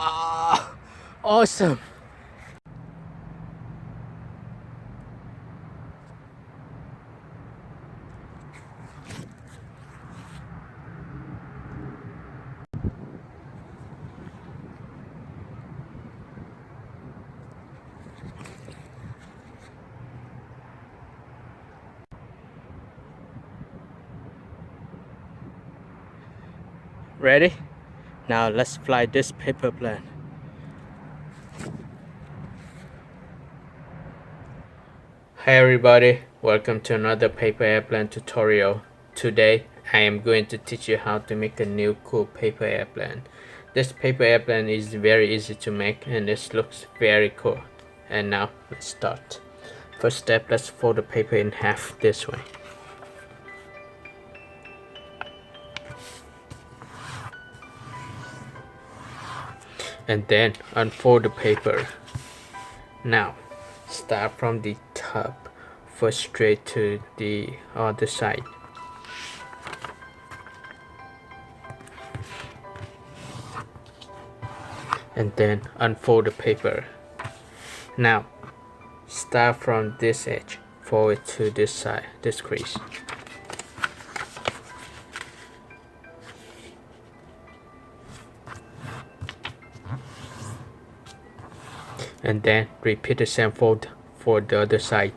Ah, awesome. Ready? Now let's fly this paper plane. Hi everybody, welcome to another paper airplane tutorial. Today I am going to teach you how to make a new cool paper airplane. This paper airplane is very easy to make and this looks very cool. And now let's start. First step, let's fold the paper in half this way. And then unfold the paper. Now start from the top, first straight to the other side. And then unfold the paper. Now start from this edge, forward to this side, this crease. And then repeat the same fold for the other side.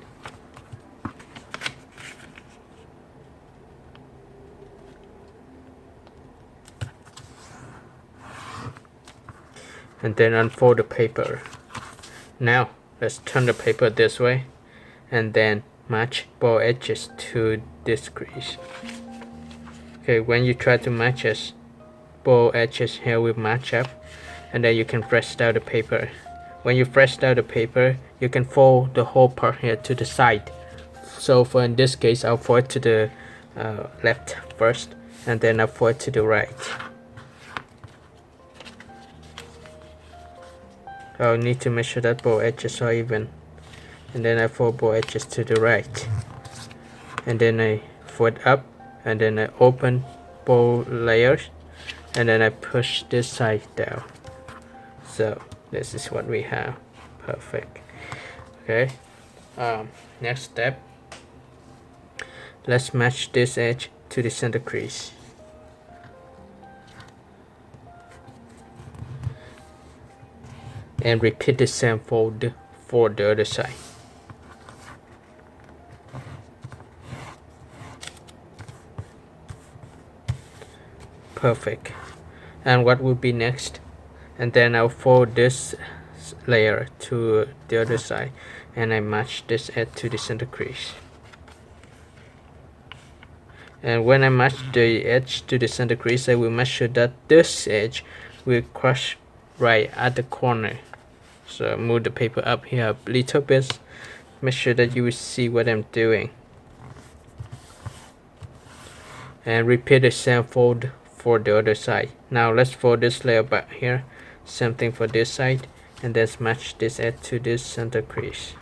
And then unfold the paper. Now let's turn the paper this way and then match both edges to this crease. Okay, when you try to match it, both edges here will match up, and then you can press down the paper. When you press down the paper, you can fold the whole part here to the side. So for in this case, I'll fold to the left first, and then I'll fold to the right. I'll need to make sure that both edges are even, and then I fold both edges to the right, and then I fold up, and then I open both layers, and then I push this side down. So this is what we have. Perfect. Okay, next step, let's match this edge to the center crease. And repeat the same fold for the other side. Perfect. And what will be next? And then I'll fold this layer to the other side, and I match this edge to the center crease. And when I match the edge to the center crease, I will make sure that this edge will cross right at the corner. So move the paper up here a little bit, make sure that you will see what I'm doing. And repeat the same fold for the other side. Now let's fold this layer back here, same thing for this side, and then match this edge to this center crease.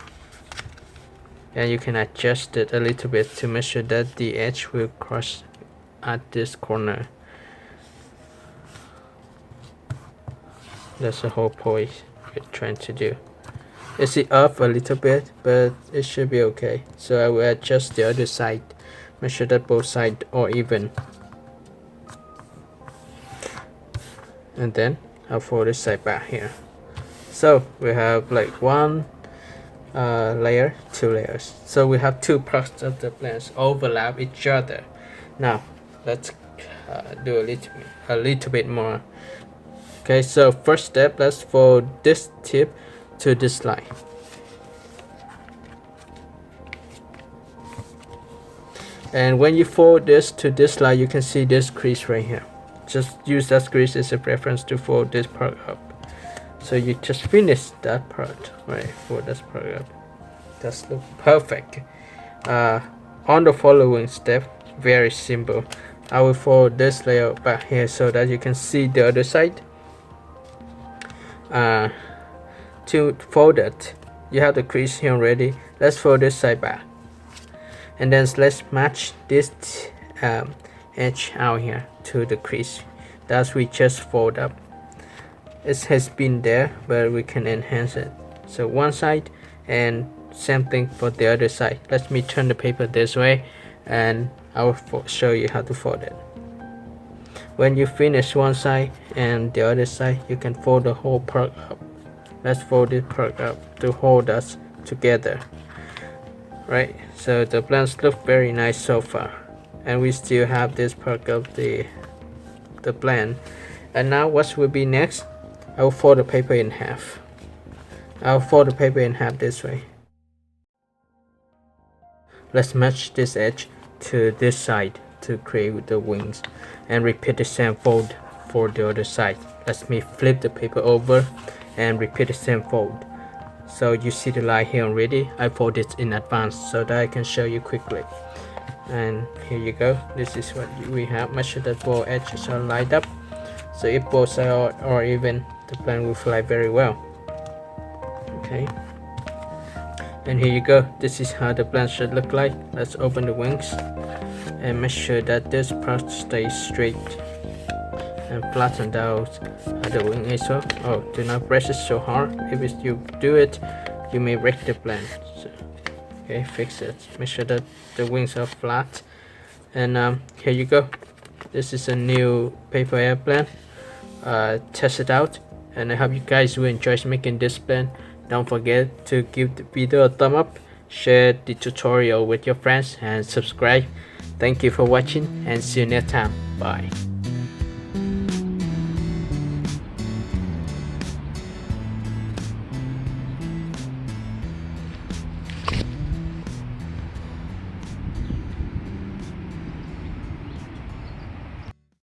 And you can adjust it a little bit to make sure that the edge will cross at this corner. That's the whole point we're trying to do. Is it off a little bit, but it should be okay. So I will adjust the other side, make sure that both sides are even, and then I'll fold this side back here. So we have like one layer, two layers. So we have two parts of the planes overlap each other. Now let's do a little bit more. Okay, so first step, let's fold this tip to this line. And when you fold this to this line, you can see this crease right here. Just use that crease as a reference to fold this part up. So you just finish that part, right? Fold this part up. That's look perfect. On the following step, very simple. I will fold this layer back here so that you can see the other side. To fold it, you have the crease here already. Let's fold this side back, and then let's match this edge out here to the crease that we just fold up. it has been there, but we can enhance it. So one side, and same thing for the other side. Let me turn the paper this way and I will show you how to fold it. When you finish one side and the other side, you can fold the whole part up. Let's fold it part up to hold us together. Right, so the plants look very nice so far, and we still have this part of the plant. And now what will be next? I will fold the paper in half. I'll fold the paper in half this way. Let's match this edge to this side to create the wings, and repeat the same fold for the other side. Let me flip the paper over and repeat the same fold. So you see the line here already. I fold it in advance so that I can show you quickly. And here you go. This is what we have. Make sure that both edges are lined up, so if both sides are even, the plant will fly very well. Okay, and here you go. This is how the plant should look like. Let's open the wings and make sure that this part stays straight, and flatten out the wing as well. Oh, do not press it so hard. If you do it, you may wreck the plant. So, okay, fix it. Make sure that the wings are flat. And here you go. This is a new paper airplane. Test it out, and I hope you guys will enjoy making this plane. Don't forget to give the video a thumb up, share the tutorial with your friends, and subscribe. Thank you for watching, and see you next time. Bye.